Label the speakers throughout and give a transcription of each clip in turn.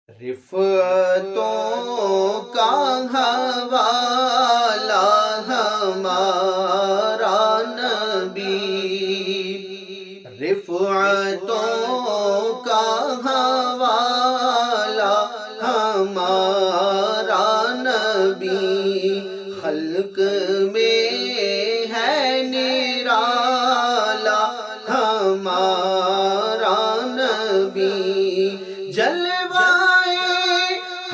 Speaker 1: رفعتوں کا حوالہ ہمارا نبی، رفعتوں کا حوالہ ہمارا نبی، خلق میں ہے نرالا ہمارا نبی، جلوائے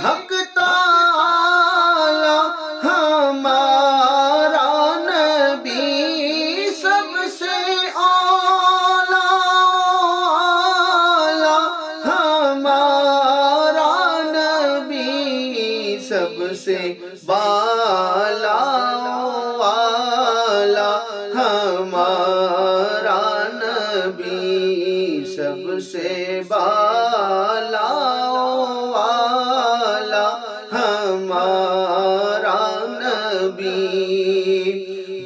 Speaker 1: حق تعالی ہمارا نبی، سب سے اعلیٰ ہمارا نبی، سب سے بالا والا ہمارا نبی، سب سے بالا والا ہمارا نبی،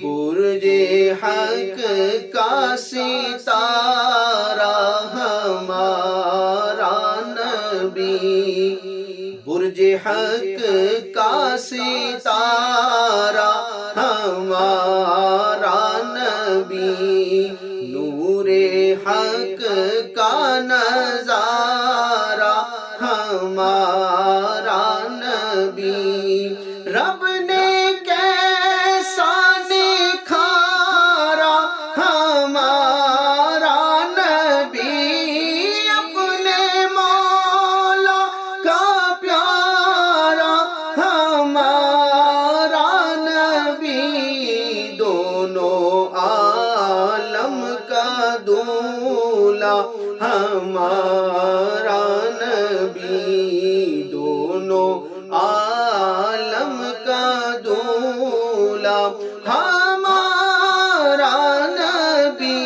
Speaker 1: برج حق کا ستارہ ہمارا نبی، برج حق کا ستارہ ہمارا نبی، نور حق کا نظارہ ہمارا نبی، رب نے کیسا نکھارا ہمارا نبی، اپنے مولا کا پیارا ہمارا نبی، دونوں عالم کا دولا ہمارا نبی، دونوں عالم کا دولا ہمارا نبی،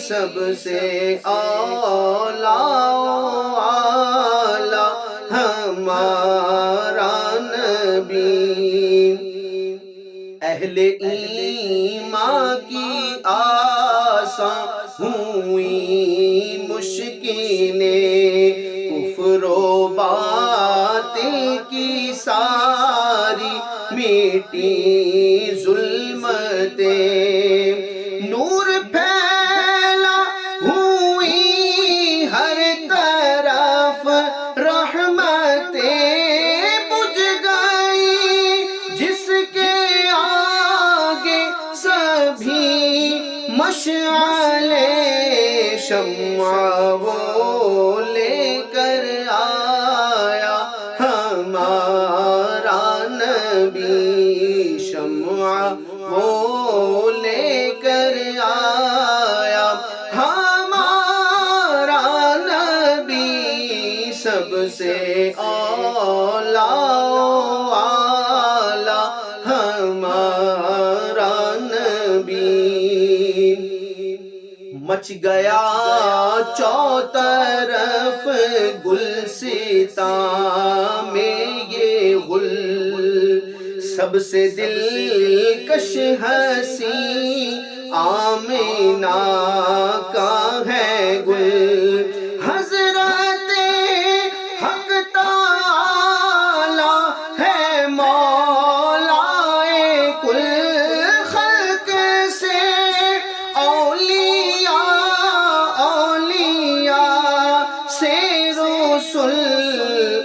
Speaker 1: سب سے اعلیٰ والا ہمارا نبی، اہل ایمان کی آسان ہوئی مشکلیں، کفر و باطل کی ساری میٹی ظلمتیں، نور پھیلا ہوئی ہر طرف رحمتیں، بجھ گئی جس کے آگے سبھی مشعلیں، شمع وہ لے کر آیا ہمارا نبی، شمع وہ لے کر آیا ہمارا نبی، سب سے اعلیٰ والا ہمارا نبی، مچ گیا چوطرف گلستان میں یہ غل، سب سے دلکش ہنسی آمینہ کا ہے گل، حضرت حق تعالی ہے مولا کل، خلق سے اولیاء سے رسل،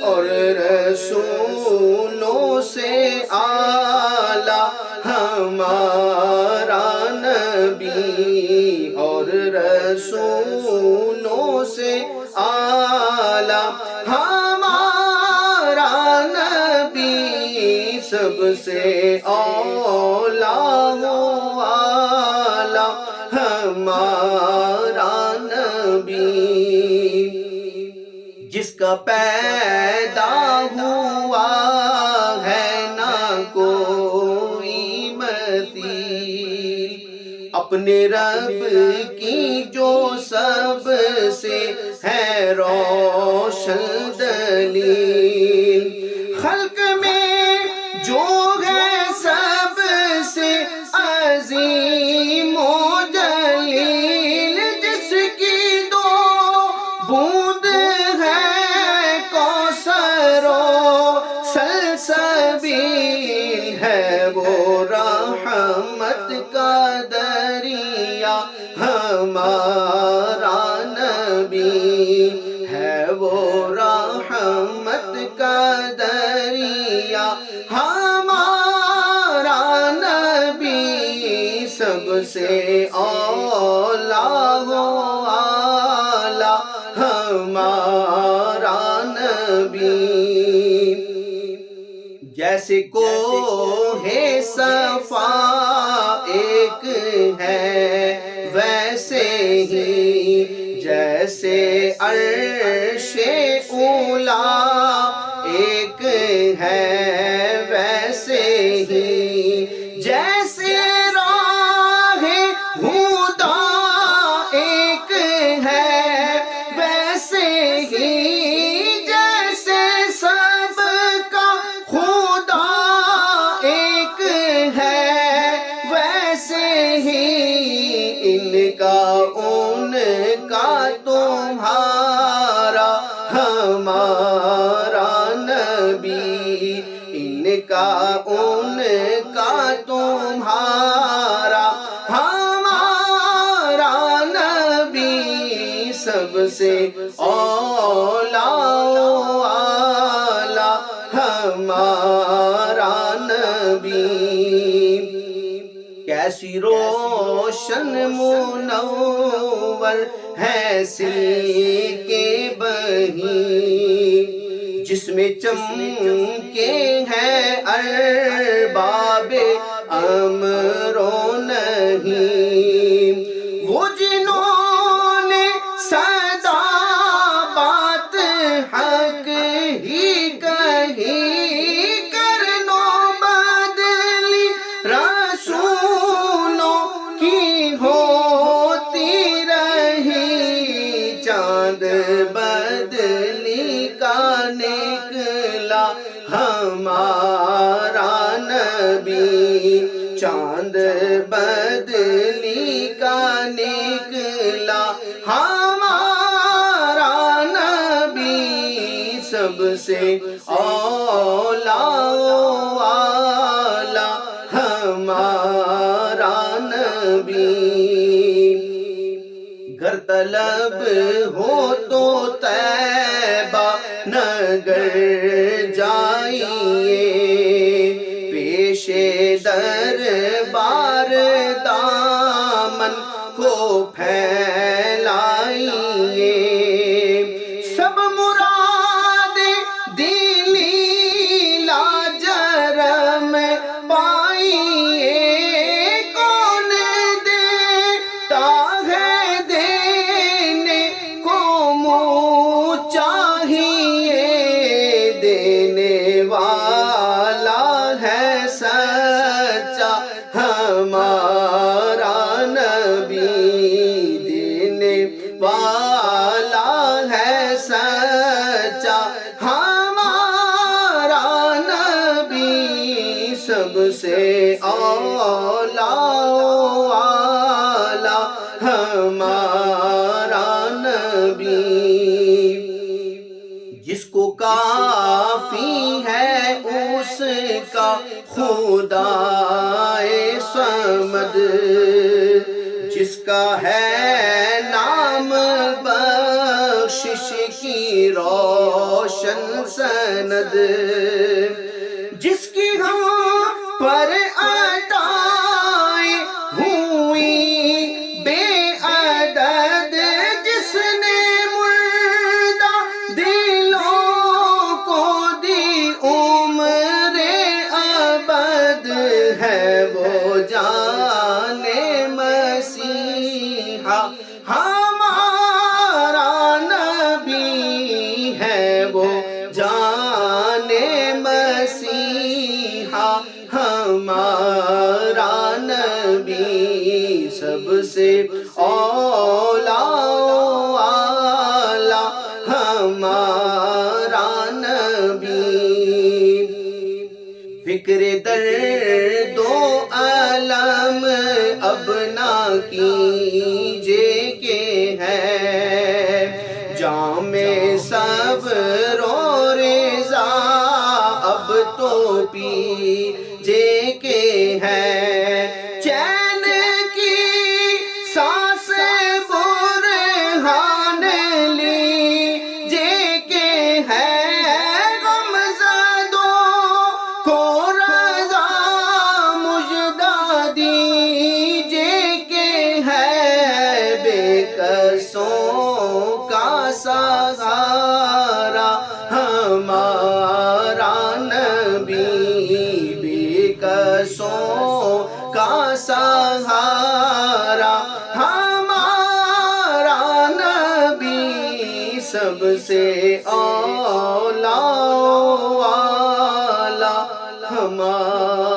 Speaker 1: اور رسولوں سے اعلیٰ ہمارا نبی، اور رسولوں سے اعلیٰ ہمارا نبی، سب سے اعلیٰ والا ہمارا نبی، جس کا پیدا ہوا ہے نہ کوئی مثیل، اپنے رب کی جو سب سے ہے روشن دلیل، خلق میں جو ہے سب سے عظیم و جلیل، جس کی دو بوند ہے کوثر رحمت کا دریا ہمارا نبی ہے، وہ رحمت کا دریا ہمارا نبی، سب سے اولیٰ و اعلیٰ ہمارا نبی۔ جیسے کوہ صفا ایک ہے ویسے ہی، جیسے عرش اولیٰ ایک ہے ویسے ہی، جیسے راہ ہدیٰ ایک ہے ویسے ہی، جیسے سب کا خدا ایک ہے ویسے ہی، ان کا ان کا تمہارا ہمارا نبی، ان کا ان کا تمہارا ہمارا نبی، سب سے اولیٰ و اعلیٰ ہمارا نبی۔ کیسی روشن منور ہے سلک بہی، جس میں چمکے ہیں ارباب امر و نہی، وہ جنہوں نے سدا بات حق ہی کہی، کرنو بدلی رسولوں کی ہوتی رہی، چاند بدلی کا نکلا ہمارا نبی، چاند بدلی کا نکلا ہمارا نبی، سب سے اولیٰ و اعلیٰ ہمارا نبی۔ گر طلب ہو تو طیبہ نگر جائیے، پیش دربار دامن کو پھیلائیے، سب مراد دلی لاجرم پائیے، کون دیتا ہے دینے کو منہ چاہیے، دینے والا ہے سچا ہمارا نبی، دینے والا ہے سچا ہمارا نبی، سب سے اولیٰ و اعلیٰ ہمارا نبی، جس کو کافی ہے اس کا خدائے صمد، جس کا ہے نام بخشش کی روشن سند، جس کی ہم پر عطائیں ہوئی بے عدد، جس نے مردہ دلوں کو دی عمر ابد، ہے وہ جان مسیحا ہمارا نبی، ہے وہ جان مسیحا ہمارا نبی، سب سے اولیٰ و اعلیٰ ہمارا نبی۔ فکر درد و علم اب نہ کیجے کہ ہے، جام صبر و رضا اب تو پیجے کہ ہے، کسوں کا سہارا ہمارا نبی، بے کسوں کا سہارا ہمارا نبی، سب سے اولا والا ہمارا